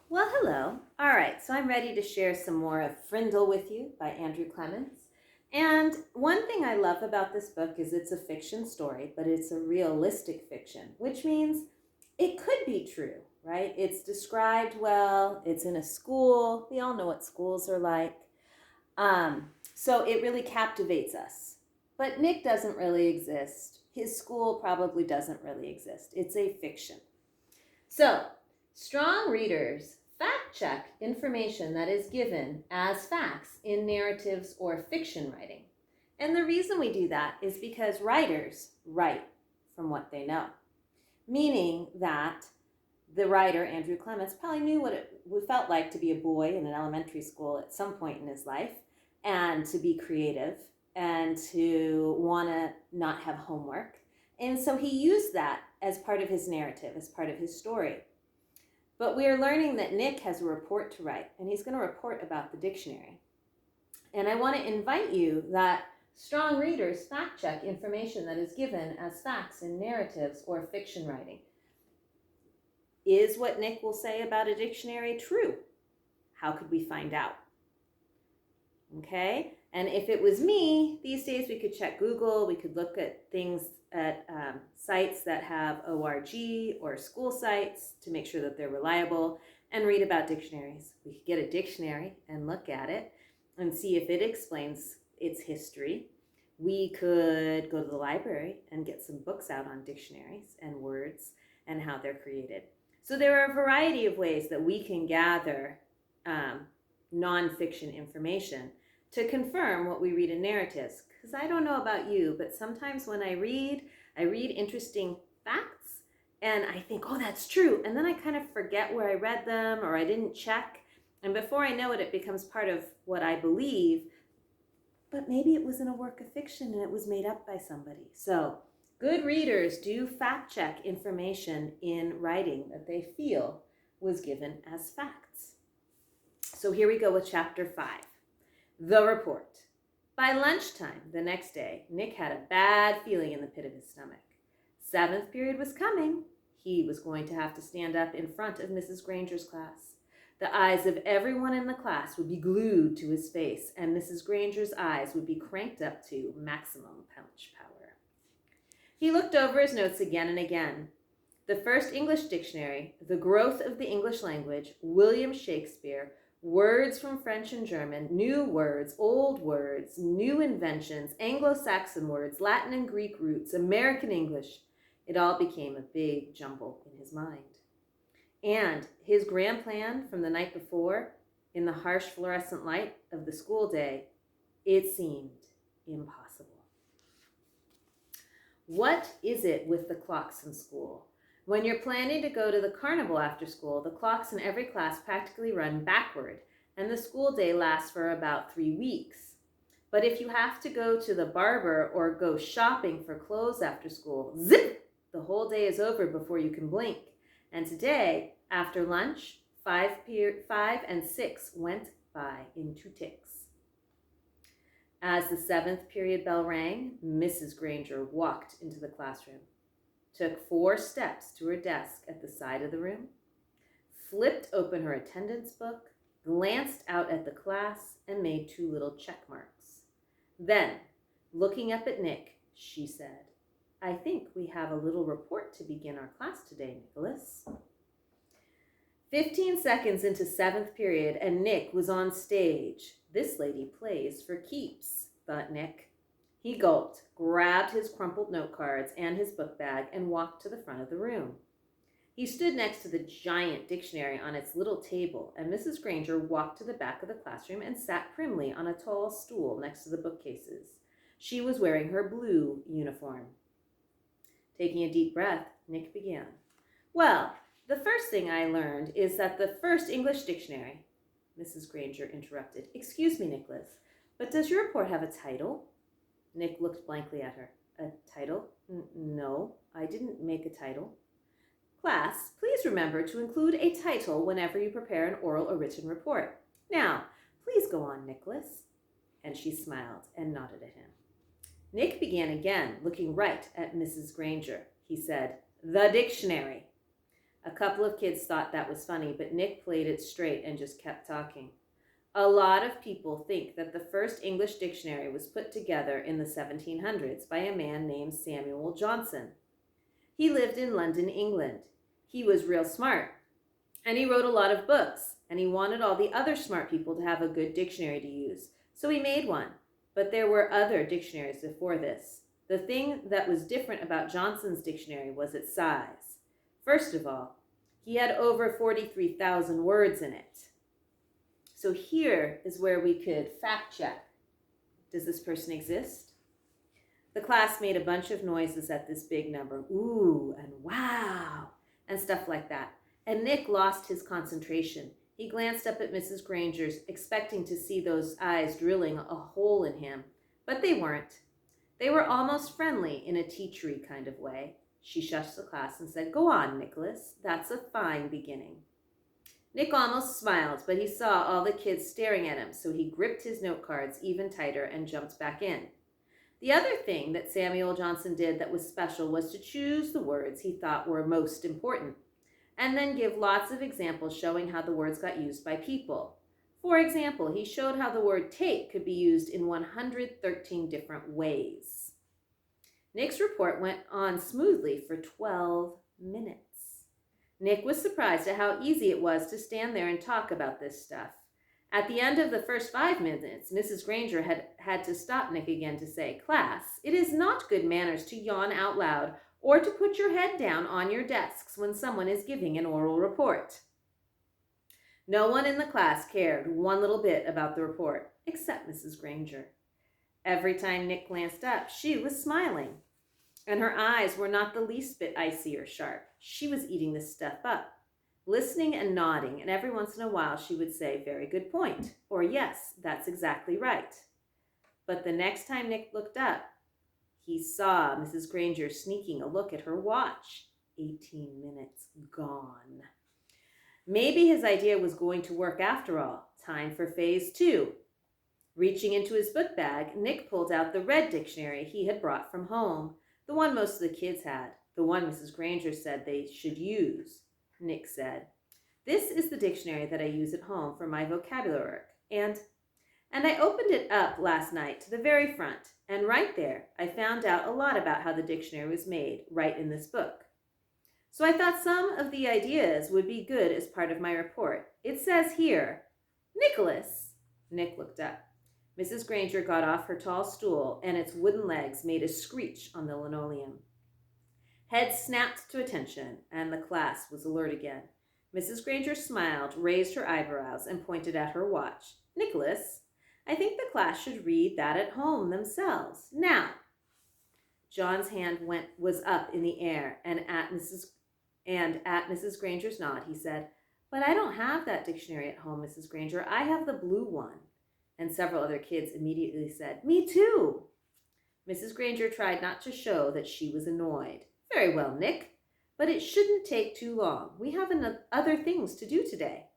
Well, hello. All right, so I'm ready to share some more of Frindle with you by Andrew Clements. And one thing I love about this book is it's a fiction story, but it's a realistic fiction, which means it could be true, right? It's described well, it's in a school. We all know what schools are like. So it really captivates us. But Nick doesn't really exist. His school probably doesn't really exist. It's a fiction. So, strong readers fact check information that is given as facts in narratives or fiction writing. And the reason we do that is because writers write from what they know, meaning that the writer, Andrew Clements, probably knew what it felt like to be a boy in an elementary school at some point in his life and to be creative and to want to not have homework. And so he used that as part of his narrative, as part of his story. But we are learning that Nick has a report to write, and he's going to report about the dictionary. And I want to invite you that strong readers fact check information that is given as facts in narratives or fiction writing. Is what Nick will say about a dictionary true? How could we find out? Okay, and if it was me, these days we could check Google, we could look at things at sites that have ORG or school sites to make sure that they're reliable and read about dictionaries. We could get a dictionary and look at it and see if it explains its history. We could go to the library and get some books out on dictionaries and words and how they're created. So there are a variety of ways that we can gather nonfiction information to confirm what we read in narratives. Because I don't know about you, but sometimes when I read interesting facts and I think, oh, that's true. And then I kind of forget where I read them or I didn't check. And before I know it, it becomes part of what I believe. But maybe it was in a work of fiction and it was made up by somebody. So good readers do fact check information in writing that they feel was given as facts. So here we go with chapter 5. The report. By lunchtime the next day, Nick had a bad feeling in the pit of his stomach. 7th period was coming. He was going to have to stand up in front of Mrs. Granger's class. The eyes of everyone in the class would be glued to his face, and Mrs. Granger's eyes would be cranked up to maximum punch power. He looked over his notes again and again. The first English dictionary, The Growth of the English Language, William Shakespeare, words from French and German, new words, old words, new inventions, Anglo-Saxon words, Latin and Greek roots, American English. It all became a big jumble in his mind. And his grand plan from the night before, in the harsh fluorescent light of the school day, it seemed impossible. What is it with the clocks in school? When you're planning to go to the carnival after school, the clocks in every class practically run backward, and the school day lasts for about 3 weeks. But if you have to go to the barber or go shopping for clothes after school, zip! The whole day is over before you can blink. And today, after lunch, 5 and 6 went by in 2 ticks. As the 7th period bell rang, Mrs. Granger walked into the classroom, took 4 steps to her desk at the side of the room, flipped open her attendance book, glanced out at the class, and made 2 little check marks. Then, looking up at Nick, she said, "I think we have a little report to begin our class today, Nicholas." 15 seconds into 7th period, and Nick was on stage. This lady plays for keeps, thought Nick. He gulped, grabbed his crumpled note cards and his book bag, and walked to the front of the room. He stood next to the giant dictionary on its little table, and Mrs. Granger walked to the back of the classroom and sat primly on a tall stool next to the bookcases. She was wearing her blue uniform. Taking a deep breath, Nick began. "Well, the first thing I learned is that the first English dictionary—" Mrs. Granger interrupted. "Excuse me, Nicholas, but does your report have a title?" Nick looked blankly at her. "A title? No, I didn't make a title." "Class, please remember to include a title whenever you prepare an oral or written report. Now, please go on, Nicholas." And she smiled and nodded at him. Nick began again, looking right at Mrs. Granger. He said, "The dictionary." A couple of kids thought that was funny, but Nick played it straight and just kept talking. A lot of people think that the first English dictionary was put together in the 1700s by a man named Samuel Johnson. He lived in London, England. He was real smart, and he wrote a lot of books, and he wanted all the other smart people to have a good dictionary to use, so he made one. But there were other dictionaries before this. The thing that was different about Johnson's dictionary was its size. First of all, he had over 43,000 words in it. So here is where we could fact check. Does this person exist? The class made a bunch of noises at this big number. Ooh, and wow, and stuff like that. And Nick lost his concentration. He glanced up at Mrs. Granger's, expecting to see those eyes drilling a hole in him. But they weren't. They were almost friendly in a teachery kind of way. She shushed the class and said, "Go on, Nicholas. That's a fine beginning." Nick almost smiled, but he saw all the kids staring at him, so he gripped his note cards even tighter and jumped back in. The other thing that Samuel Johnson did that was special was to choose the words he thought were most important, and then give lots of examples showing how the words got used by people. For example, he showed how the word take could be used in 113 different ways. Nick's report went on smoothly for 12 minutes. Nick was surprised at how easy it was to stand there and talk about this stuff. At the end of the first 5 minutes, Mrs. Granger had to stop Nick again to say, "Class, it is not good manners to yawn out loud or to put your head down on your desks when someone is giving an oral report." No one in the class cared one little bit about the report, except Mrs. Granger. Every time Nick glanced up, she was smiling, and her eyes were not the least bit icy or sharp. She was eating this stuff up, listening and nodding, and every once in a while she would say, "Very good point," or "Yes, that's exactly right." But the next time Nick looked up, he saw Mrs. Granger sneaking a look at her watch. 18 minutes gone. Maybe his idea was going to work after all. Time for phase 2. Reaching into his book bag, Nick pulled out the red dictionary he had brought from home, the one most of the kids had, the one Mrs. Granger said they should use. Nick said, "This is the dictionary that I use at home for my vocabulary work, and I opened it up last night to the very front, and right there I found out a lot about how the dictionary was made, right in this book. So I thought some of the ideas would be good as part of my report. It says here, Nicholas." Nick looked up. Mrs. Granger got off her tall stool, and its wooden legs made a screech on the linoleum. Heads snapped to attention, and the class was alert again. Mrs. Granger smiled, raised her eyebrows, and pointed at her watch. "Nicholas, I think the class should read that at home themselves. Now." John's hand was up in the air, and at Mrs. Granger's nod, he said, "But I don't have that dictionary at home, Mrs. Granger. I have the blue one." And several other kids immediately said, "Me too." Mrs. Granger tried not to show that she was annoyed. "Very well, Nick, but it shouldn't take too long. We have other things to do today."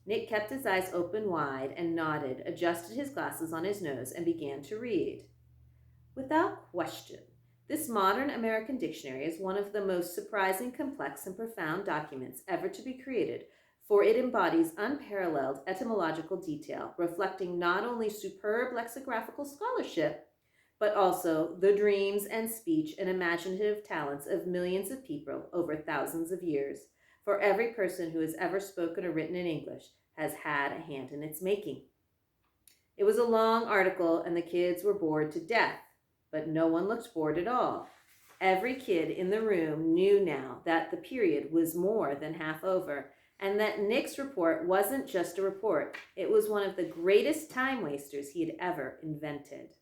Nick kept his eyes open wide and nodded, adjusted his glasses on his nose, and began to read. Without question, this modern American dictionary is one of the most surprising, complex, and profound documents ever to be created, for it embodies unparalleled etymological detail, reflecting not only superb lexicographical scholarship, but also the dreams and speech and imaginative talents of millions of people over thousands of years. For every person who has ever spoken or written in English has had a hand in its making. It was a long article, and the kids were bored to death, but no one looked bored at all. Every kid in the room knew now that the period was more than half over, and that Nick's report wasn't just a report. It was one of the greatest time wasters he had ever invented.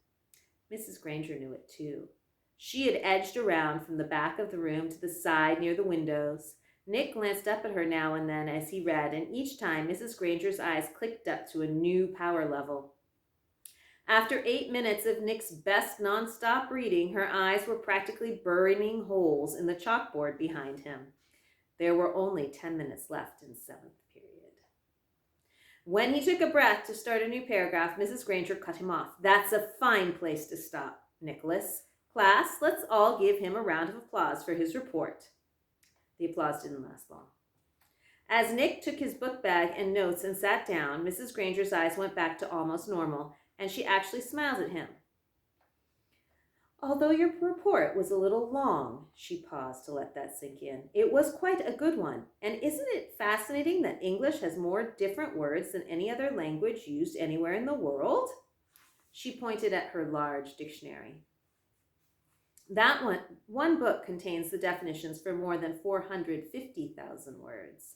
Mrs. Granger knew it too. She had edged around from the back of the room to the side near the windows. Nick glanced up at her now and then as he read, and each time Mrs. Granger's eyes clicked up to a new power level. After 8 minutes of Nick's best nonstop reading, her eyes were practically burning holes in the chalkboard behind him. There were only 10 minutes left in 7th period. When he took a breath to start a new paragraph, Mrs. Granger cut him off. "That's a fine place to stop, Nicholas. Class, let's all give him a round of applause for his report." The applause didn't last long. As Nick took his book bag and notes and sat down, Mrs. Granger's eyes went back to almost normal, and she actually smiled at him. Although your report was a little long, she paused to let that sink in, it was quite a good one. And isn't it fascinating that English has more different words than any other language used anywhere in the world? She pointed at her large dictionary. That one book contains the definitions for more than 450,000 words.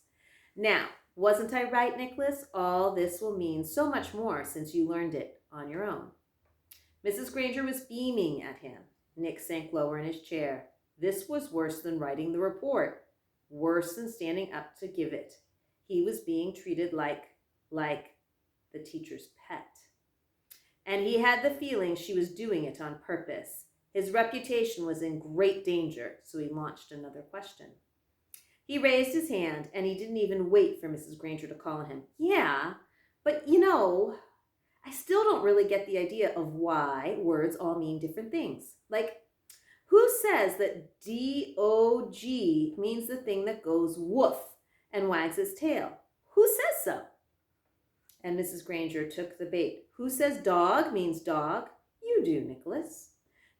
Now, wasn't I right, Nicholas? All this will mean so much more since you learned it on your own. Mrs. Granger was beaming at him. Nick sank lower in his chair. This was worse than writing the report, worse than standing up to give it. He was being treated like the teacher's pet. And he had the feeling she was doing it on purpose. His reputation was in great danger, so he launched another question. He raised his hand, and he didn't even wait for Mrs. Granger to call on him. Yeah, but I still don't really get the idea of why words all mean different things. Like, who says that D-O-G means the thing that goes woof and wags its tail? Who says so? And Mrs. Granger took the bait. Who says dog means dog? You do, Nicholas.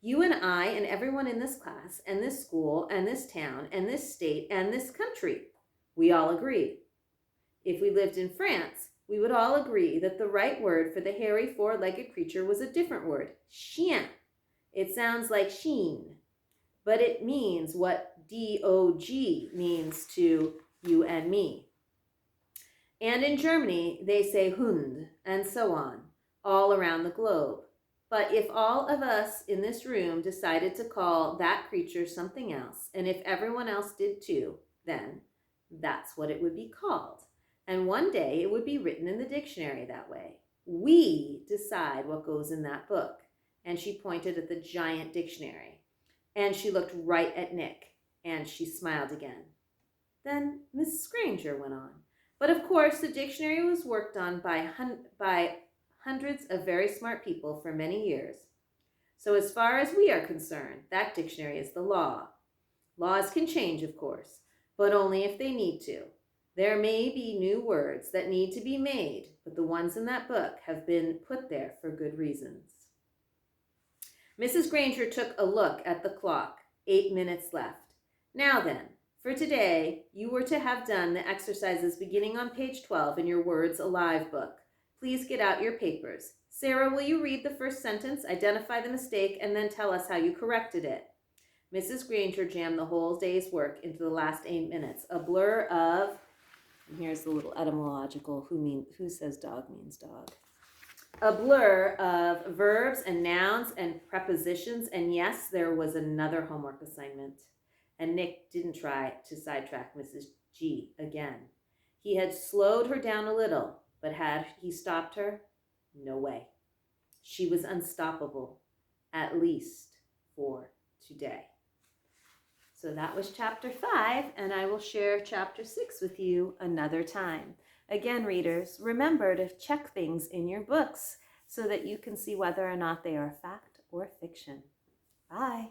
You and I and everyone in this class and this school and this town and this state and this country, we all agree. If we lived in France, we would all agree that the right word for the hairy four-legged creature was a different word, chien. It sounds like sheen, but it means what D-O-G means to you and me. And in Germany, they say Hund, and so on, all around the globe. But if all of us in this room decided to call that creature something else, and if everyone else did too, then that's what it would be called. And one day it would be written in the dictionary that way. We decide what goes in that book. And she pointed at the giant dictionary. And she looked right at Nick. And she smiled again. Then Mrs. Granger went on. But of course, the dictionary was worked on by hundreds of very smart people for many years. So as far as we are concerned, that dictionary is the law. Laws can change, of course, but only if they need to. There may be new words that need to be made, but the ones in that book have been put there for good reasons. Mrs. Granger took a look at the clock. 8 minutes left. Now then, for today, you were to have done the exercises beginning on page 12 in your Words Alive book. Please get out your papers. Sarah, will you read the first sentence, identify the mistake, and then tell us how you corrected it? Mrs. Granger jammed the whole day's work into the last 8 minutes. A blur of, and here's the little etymological, who says dog means dog. A blur of verbs and nouns and prepositions, and yes, there was another homework assignment. And Nick didn't try to sidetrack Mrs. G again. He had slowed her down a little, but had he stopped her? No way. She was unstoppable, at least for today. So that was chapter 5, and I will share chapter 6 with you another time. Again, readers, remember to check things in your books so that you can see whether or not they are fact or fiction. Bye.